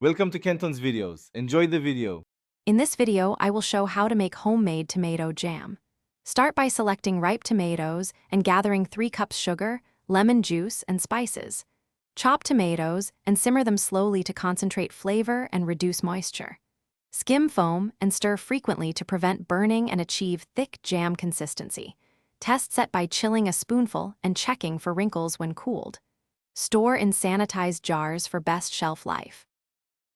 Welcome to Kenton's videos. Enjoy the video. In this video, I will show how to make homemade tomato jam. Start by selecting ripe tomatoes and gathering 3 cups sugar, lemon juice, and spices. Chop tomatoes and simmer them slowly to concentrate flavor and reduce moisture. Skim foam and stir frequently to prevent burning and achieve thick jam consistency. Test set by chilling a spoonful and checking for wrinkles when cooled. Store in sanitized jars for best shelf life.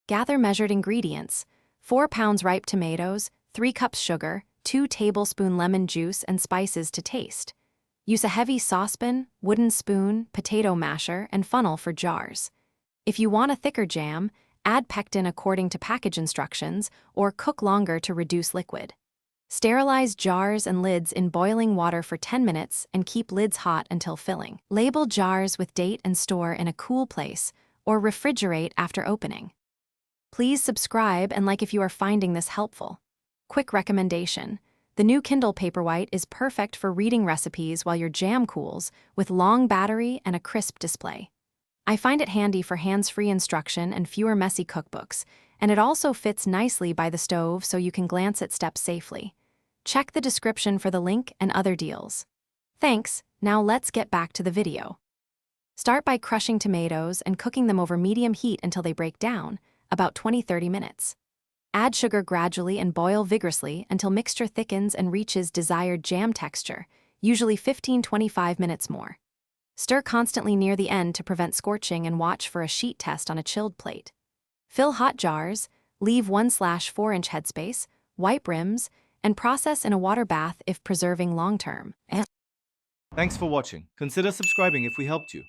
Gather measured ingredients: 4 pounds ripe tomatoes, 3 cups sugar, 2 tablespoons lemon juice, and spices to taste. Use a heavy saucepan, wooden spoon, potato masher, and funnel for jars. If you want a thicker jam, add pectin according to package instructions or cook longer to reduce liquid. Sterilize jars and lids in boiling water for 10 minutes and keep lids hot until filling. Label jars with date and store in a cool place or refrigerate after opening. Please subscribe and like if you are finding this helpful. Quick recommendation: the new Kindle Paperwhite is perfect for reading recipes while your jam cools, with long battery and a crisp display. I find it handy for hands-free instruction and fewer messy cookbooks, and it also fits nicely by the stove so you can glance at steps safely. Check the description for the link and other deals. Thanks, now let's get back to the video. Start by crushing tomatoes and cooking them over medium heat until they break down, about 20-30 minutes. Add sugar gradually and boil vigorously until mixture thickens and reaches desired jam texture, usually 15-25 minutes more. Stir constantly near the end to prevent scorching and watch for a sheet test on a chilled plate. Fill hot jars, leave 1/4-inch headspace, wipe rims, and process in a water bath if preserving long-term. Thanks for watching. Consider subscribing if we helped you.